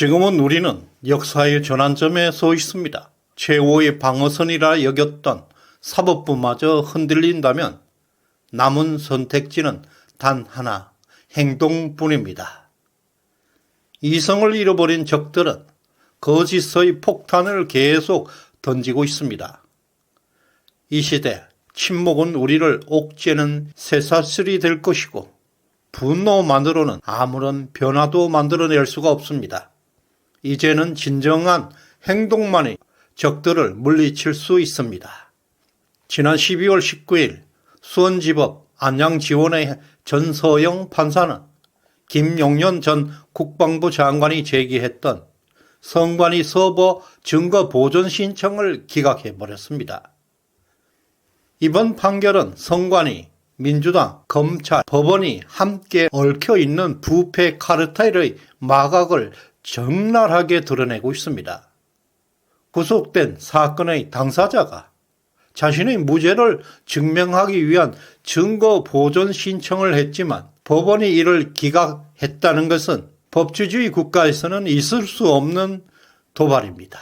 지금은 우리는 역사의 전환점에 서 있습니다. 최고의 방어선이라 여겼던 사법부마저 흔들린다면 남은 선택지는 단 하나, 행동뿐입니다. 이성을 잃어버린 적들은 거짓의 폭탄을 계속 던지고 있습니다. 이 시대 침묵은 우리를 옥죄는 쇠사슬이 될 것이고 분노만으로는 아무런 변화도 만들어낼 수가 없습니다. 이제는 진정한 행동만이 적들을 물리칠 수 있습니다. 지난 12월 19일 수원지법 안양지원의 전서영 판사는 김용년 전 국방부 장관이 제기했던 성관이 서버 증거 보존 신청을 기각해버렸습니다. 이번 판결은 성관이 민주당, 검찰, 법원이 함께 얽혀있는 부패 카르텔의 마각을 적나라하게 드러내고 있습니다. 구속된 사건의 당사자가 자신의 무죄를 증명하기 위한 증거 보존 신청을 했지만 법원이 이를 기각했다는 것은 법치주의 국가에서는 있을 수 없는 도발입니다.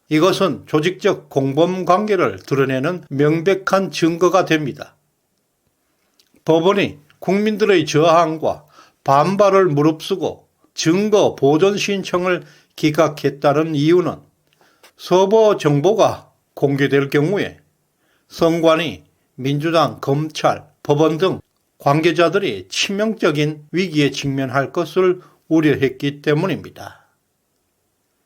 이것은 조직적 공범 관계를 드러내는 명백한 증거가 됩니다. 법원이 국민들의 저항과 반발을 무릅쓰고 증거 보존 신청을 기각했다는 이유는 서버 정보가 공개될 경우에 성관이 민주당, 검찰, 법원 등 관계자들이 치명적인 위기에 직면할 것을 우려했기 때문입니다.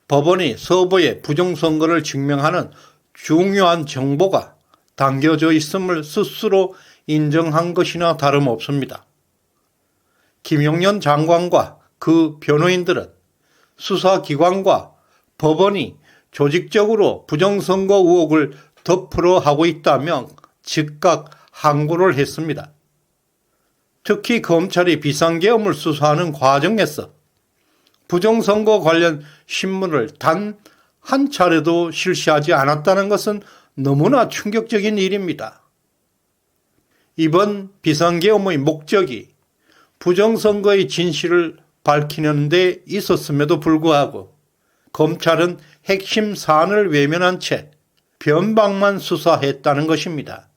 법원이 서버의 부정선거를 증명하는 중요한 정보가 담겨져 있음을 스스로 인정한 것이나 다름없습니다. 김용년 장관과 그 변호인들은 수사기관과 법원이 조직적으로 부정선거 의혹을 덮으려 하고 있다며 즉각 항고를 했습니다. 특히 검찰이 비상계엄을 수사하는 과정에서 부정선거 관련 신문을 단 한 차례도 실시하지 않았다는 것은 너무나 충격적인 일입니다. 이번 비상계엄의 목적이 부정선거의 진실을 밝히는 데 있었음에도 불구하고 검찰은 핵심 사안을 외면한 채 변방만 수사했다는 것입니다.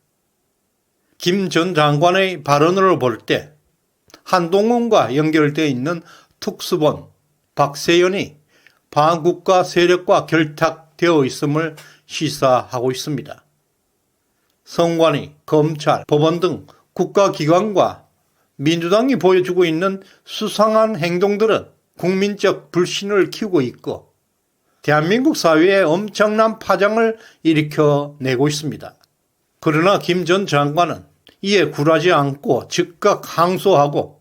김 전 장관의 발언을 볼 때 한동훈과 연결되어 있는 특수본 박세연이 반국가 세력과 결탁되어 있음을 시사하고 있습니다. 성관이 검찰, 법원 등 국가기관과 민주당이 보여주고 있는 수상한 행동들은 국민적 불신을 키우고 있고 대한민국 사회에 엄청난 파장을 일으켜내고 있습니다. 그러나 김 전 장관은 이에 굴하지 않고 즉각 항소하고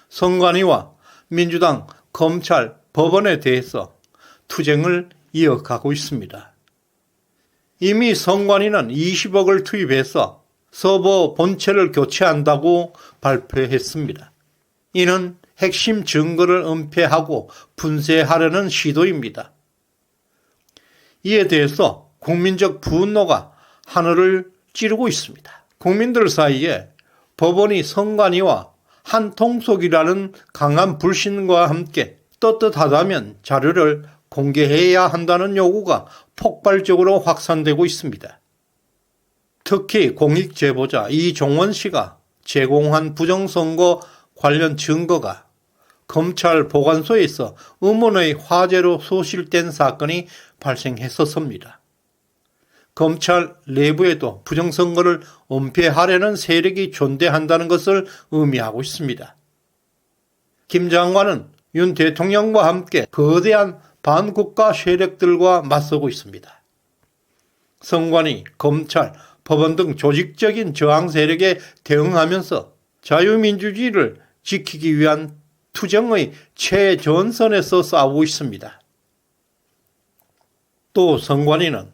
성관이와 민주당, 검찰, 법원에 대해서 투쟁을 이어가고 있습니다. 이미 성관이는 20억을 투입해서 서버 본체를 교체한다고 발표했습니다. 이는 핵심 증거를 은폐하고 분쇄하려는 시도입니다. 이에 대해서 국민적 분노가 하늘을 찌르고 있습니다. 국민들 사이에 법원이 성관이와 한통속이라는 강한 불신과 함께 떳떳하다면 자료를 공개해야 한다는 요구가 폭발적으로 확산되고 있습니다. 특히 공익제보자 이종원 씨가 제공한 부정선거 관련 증거가 검찰 보관소에서 음원의 화제로 소실된 사건이 발생했었습니다. 검찰 내부에도 부정선거를 은폐하려는 세력이 존재한다는 것을 의미하고 있습니다. 김 장관은 윤 대통령과 함께 거대한 반국가 세력들과 맞서고 있습니다. 성관이 검찰, 법원 등 조직적인 저항 세력에 대응하면서 자유민주주의를 지키기 위한 투쟁의 최전선에서 싸우고 있습니다. 또 성관이는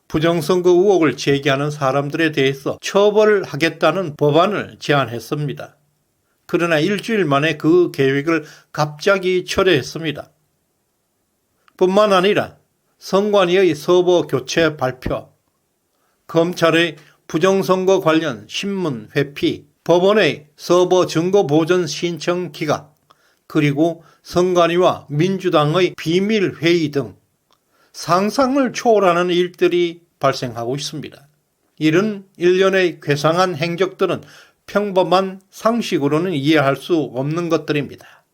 부정선거 의혹을 제기하는 사람들에 대해서 처벌하겠다는 법안을 제안했습니다. 그러나 일주일 만에 그 계획을 갑자기 철회했습니다. 뿐만 아니라 성관이의 서버 교체 발표, 검찰의 부정선거 관련 신문 회피, 법원의 서버 증거 보존 신청 기각, 그리고 선관위와 민주당의 비밀회의 등 상상을 초월하는 일들이 발생하고 있습니다. 이런 일련의 괴상한 행적들은 평범한 상식으로는 이해할 수 없는 것들입니다.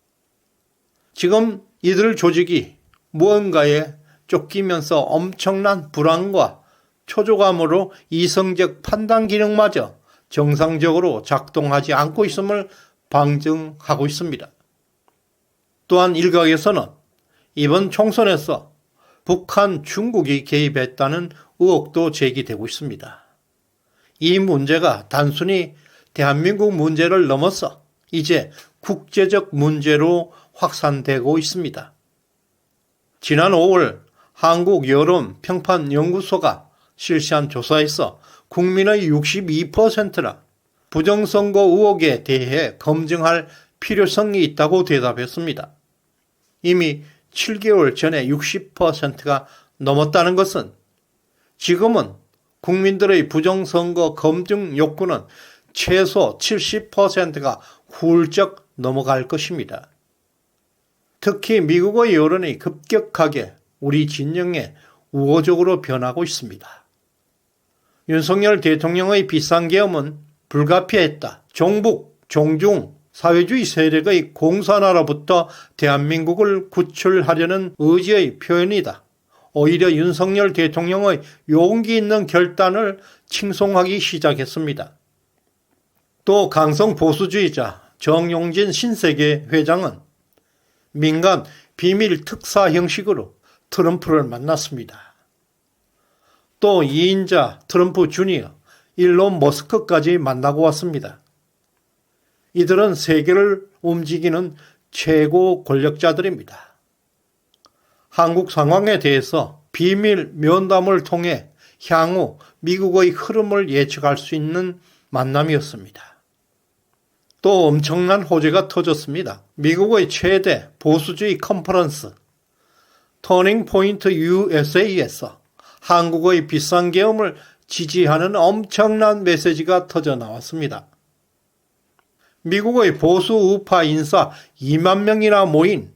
지금 이들 조직이 무언가에 쫓기면서 엄청난 불안과 초조감으로 이성적 판단 기능마저 정상적으로 작동하지 않고 있음을 방증하고 있습니다. 또한 일각에서는 이번 총선에서 북한, 중국이 개입했다는 의혹도 제기되고 있습니다. 이 문제가 단순히 대한민국 문제를 넘어서 이제 국제적 문제로 확산되고 있습니다. 지난 5월 한국 여론평판연구소가 실시한 조사에서 국민의 62%나 부정선거 의혹에 대해 검증할 필요성이 있다고 대답했습니다. 이미 7개월 전에 60%가 넘었다는 것은 지금은 국민들의 부정선거 검증 욕구는 최소 70%가 훌쩍 넘어갈 것입니다. 특히 미국의 여론이 급격하게 우리 진영에 우호적으로 변하고 있습니다. 윤석열 대통령의 비상계엄은 불가피했다. 종북, 종중, 사회주의 세력의 공산화로부터 대한민국을 구출하려는 의지의 표현이다. 오히려 윤석열 대통령의 용기 있는 결단을 칭송하기 시작했습니다. 또 강성 보수주의자 정용진 신세계 회장은 민간 비밀 특사 형식으로 트럼프를 만났습니다. 또 2인자 트럼프 주니어 일론 머스크까지 만나고 왔습니다. 이들은 세계를 움직이는 최고 권력자들입니다. 한국 상황에 대해서 비밀 면담을 통해 향후 미국의 흐름을 예측할 수 있는 만남이었습니다. 또 엄청난 호재가 터졌습니다. 미국의 최대 보수주의 컨퍼런스 터닝 포인트 USA에서 한국의 비상계엄을 지지하는 엄청난 메시지가 터져 나왔습니다. 미국의 보수 우파 인사 2만 명이나 모인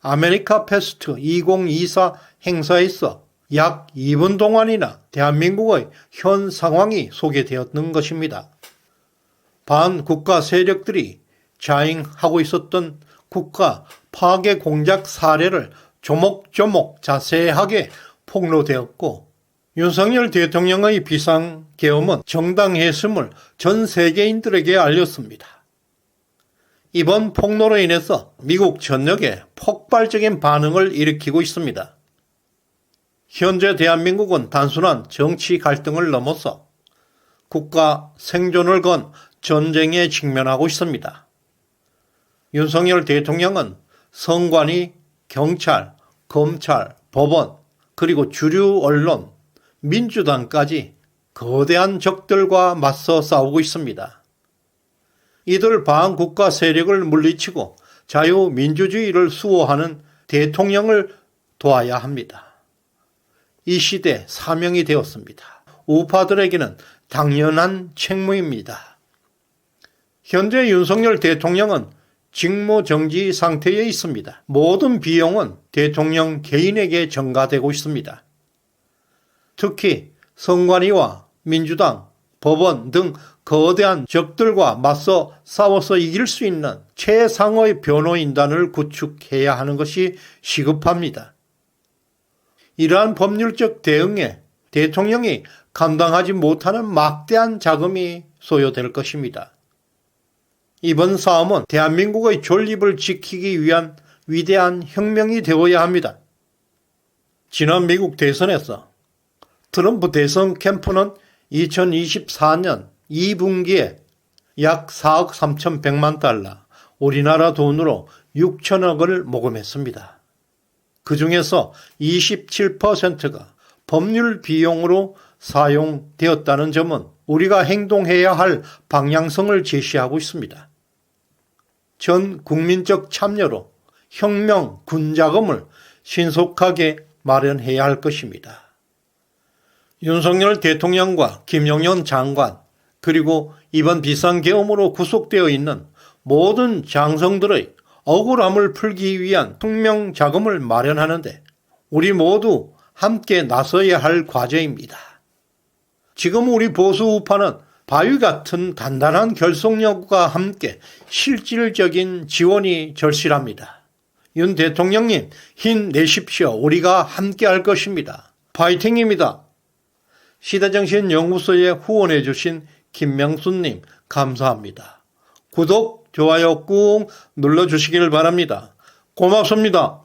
아메리카 페스트 2024 행사에서 약 2분 동안이나 대한민국의 현 상황이 소개되었던 것입니다. 반국가 세력들이 자행하고 있었던 국가 파괴 공작 사례를 조목조목 자세하게 폭로되었고, 윤석열 대통령의 비상계엄은 정당했음을 전 세계인들에게 알렸습니다. 이번 폭로로 인해서 미국 전역에 폭발적인 반응을 일으키고 있습니다. 현재 대한민국은 단순한 정치 갈등을 넘어서 국가 생존을 건 전쟁에 직면하고 있습니다. 윤석열 대통령은 선관위, 경찰, 검찰, 법원, 그리고 주류 언론, 민주당까지 거대한 적들과 맞서 싸우고 있습니다. 이들 반국가 세력을 물리치고 자유민주주의를 수호하는 대통령을 도와야 합니다. 이 시대 사명이 되었습니다. 우파들에게는 당연한 책무입니다. 현재 윤석열 대통령은 직무정지 상태에 있습니다. 모든 비용은 대통령 개인에게 전가되고 있습니다. 특히 선관위와 민주당, 법원 등 거대한 적들과 맞서 싸워서 이길 수 있는 최상의 변호인단을 구축해야 하는 것이 시급합니다. 이러한 법률적 대응에 대통령이 감당하지 못하는 막대한 자금이 소요될 것입니다. 이번 싸움은 대한민국의 존립을 지키기 위한 위대한 혁명이 되어야 합니다. 지난 미국 대선에서 트럼프 대선 캠프는 2024년 2분기에 약 4억 3,100만 달러, 우리나라 돈으로 6천억을 모금했습니다. 그 중에서 27%가 법률 비용으로 사용되었다는 점은 우리가 행동해야 할 방향성을 제시하고 있습니다. 전 국민적 참여로 혁명 군자금을 신속하게 마련해야 할 것입니다. 윤석열 대통령과 김용현 장관, 그리고 이번 비상계엄으로 구속되어 있는 모든 장성들의 억울함을 풀기 위한 혁명 자금을 마련하는데 우리 모두 함께 나서야 할 과제입니다. 지금 우리 보수 우파는 바위 같은 단단한 결속력과 함께 실질적인 지원이 절실합니다. 윤 대통령님 힘내십시오. 우리가 함께 할 것입니다. 파이팅입니다. 시대정신연구소에 후원해 주신 김명순님 감사합니다. 구독, 좋아요 꾹 눌러주시길 바랍니다. 고맙습니다.